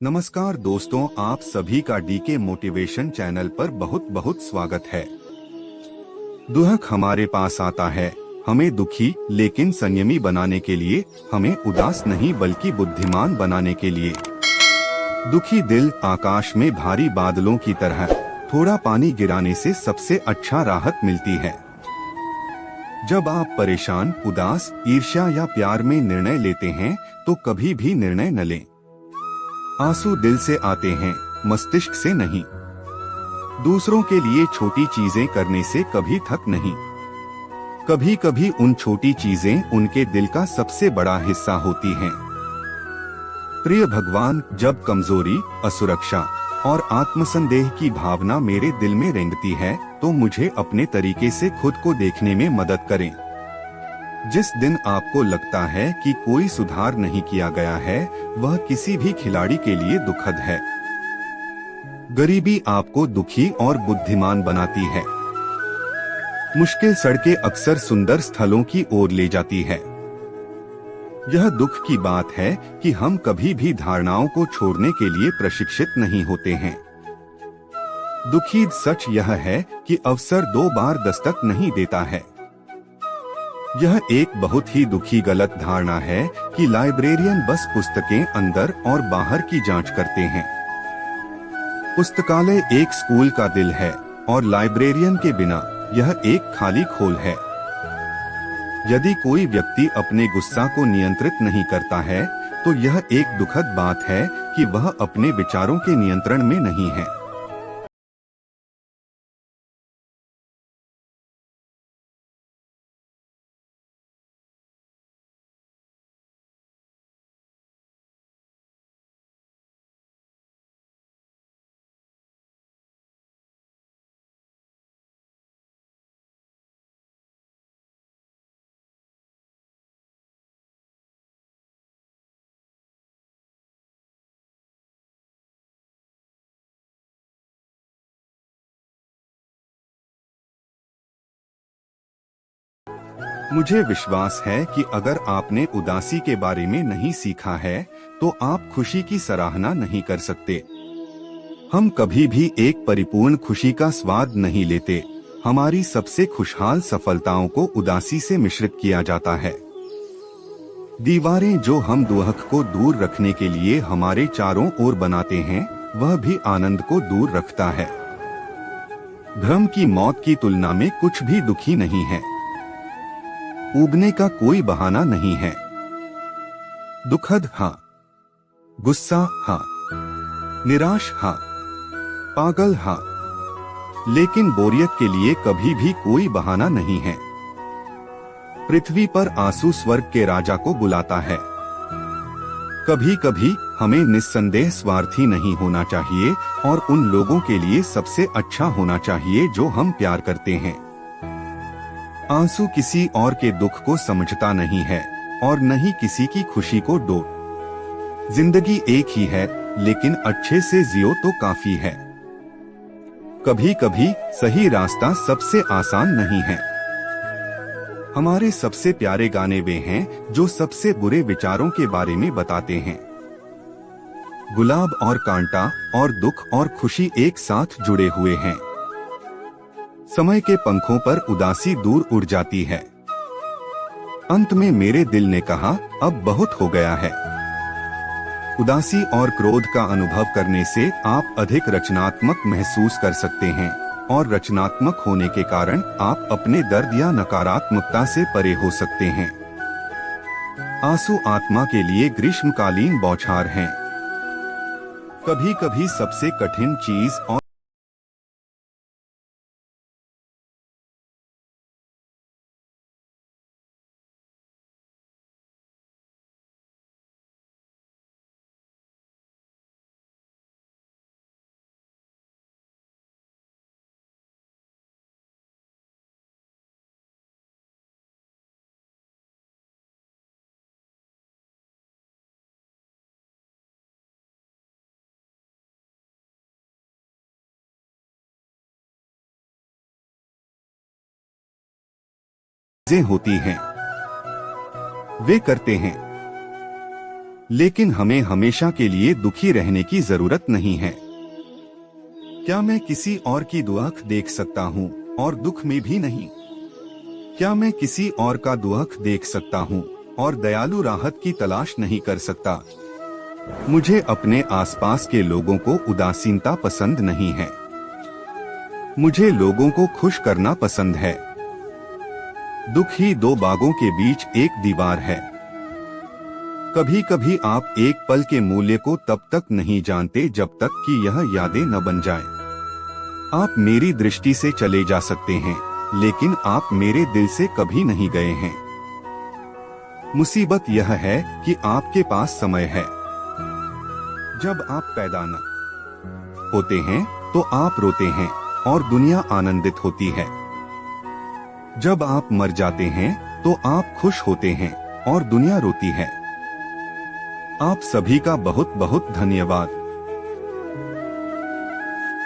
नमस्कार दोस्तों, आप सभी का डीके मोटिवेशन चैनल पर बहुत बहुत स्वागत है। दुख हमारे पास आता है हमें दुखी लेकिन संयमी बनाने के लिए, हमें उदास नहीं बल्कि बुद्धिमान बनाने के लिए। दुखी दिल आकाश में भारी बादलों की तरह, थोड़ा पानी गिराने से सबसे अच्छा राहत मिलती है। जब आप परेशान, उदास, ईर्ष्या या प्यार में निर्णय लेते हैं तो कभी भी निर्णय न लें। आंसू दिल से आते हैं, मस्तिष्क से नहीं। दूसरों के लिए छोटी चीजें करने से कभी थक नहीं। कभी कभी उन छोटी चीजें उनके दिल का सबसे बड़ा हिस्सा होती हैं। प्रिय भगवान, जब कमजोरी, असुरक्षा और आत्मसंदेह की भावना मेरे दिल में रेंगती है तो मुझे अपने तरीके से खुद को देखने में मदद करें। जिस दिन आपको लगता है कि कोई सुधार नहीं किया गया है, वह किसी भी खिलाड़ी के लिए दुखद है। गरीबी आपको दुखी और बुद्धिमान बनाती है। मुश्किल सड़कें अक्सर सुंदर स्थलों की ओर ले जाती है। यह दुख की बात है कि हम कभी भी धारणाओं को छोड़ने के लिए प्रशिक्षित नहीं होते हैं। दुखी सच यह है कि अवसर दो बार दस्तक नहीं देता है। यह एक बहुत ही दुखी गलत धारणा है कि लाइब्रेरियन बस पुस्तकें अंदर और बाहर की जांच करते हैं। पुस्तकालय एक स्कूल का दिल है और लाइब्रेरियन के बिना यह एक खाली खोल है। यदि कोई व्यक्ति अपने गुस्सा को नियंत्रित नहीं करता है तो यह एक दुखद बात है कि वह अपने विचारों के नियंत्रण में नहीं है। मुझे विश्वास है कि अगर आपने उदासी के बारे में नहीं सीखा है तो आप खुशी की सराहना नहीं कर सकते। हम कभी भी एक परिपूर्ण खुशी का स्वाद नहीं लेते। हमारी सबसे खुशहाल सफलताओं को उदासी से मिश्रित किया जाता है। दीवारें जो हम दुख को दूर रखने के लिए हमारे चारों ओर बनाते हैं, वह भी आनंद को दूर रखता है। भ्रम की मौत की तुलना में कुछ भी दुखी नहीं है। उगने का कोई बहाना नहीं है। दुखद हाँ, गुस्सा हाँ, निराश हाँ, पागल हाँ, लेकिन बोरियत के लिए कभी भी कोई बहाना नहीं है। पृथ्वी पर आंसू स्वर्ग के राजा को बुलाता है। कभी कभी हमें निस्संदेह स्वार्थी नहीं होना चाहिए और उन लोगों के लिए सबसे अच्छा होना चाहिए जो हम प्यार करते हैं। आंसू किसी और के दुख को समझता नहीं है और न ही किसी की खुशी को डो। जिंदगी एक ही है, लेकिन अच्छे से जियो तो काफी है। कभी कभी सही रास्ता सबसे आसान नहीं है। हमारे सबसे प्यारे गाने वे हैं जो सबसे बुरे विचारों के बारे में बताते हैं। गुलाब और कांटा और दुख और खुशी एक साथ जुड़े हुए हैं। समय के पंखों पर उदासी दूर उड़ जाती है। अंत में मेरे दिल ने कहा, अब बहुत हो गया है। उदासी और क्रोध का अनुभव करने से आप अधिक रचनात्मक महसूस कर सकते हैं और रचनात्मक होने के कारण आप अपने दर्द या नकारात्मकता से परे हो सकते हैं। आंसू आत्मा के लिए ग्रीष्मकालीन बौछार हैं। कभी कभी सबसे कठिन चीज और चीजें होती हैं, वे करते हैं। लेकिन हमें हमेशा के लिए दुखी रहने की जरूरत नहीं है। क्या मैं किसी और की दुख देख सकता हूँ और दुख में भी नहीं? क्या मैं किसी और का दुख देख सकता हूँ और दयालु राहत की तलाश नहीं कर सकता? मुझे अपने आसपास के लोगों को उदासीनता पसंद नहीं है। मुझे लोगों को खुश करना पसंद है। दुख ही दो बागों के बीच एक दीवार है। कभी कभी आप एक पल के मूल्य को तब तक नहीं जानते जब तक कि यह यादें न बन जाए। आप मेरी दृष्टि से चले जा सकते हैं, लेकिन आप मेरे दिल से कभी नहीं गए हैं। मुसीबत यह है कि आपके पास समय है। जब आप पैदा न होते हैं तो आप रोते हैं और दुनिया आनंदित होती है। जब आप मर जाते हैं तो आप खुश होते हैं और दुनिया रोती है। आप सभी का बहुत बहुत धन्यवाद।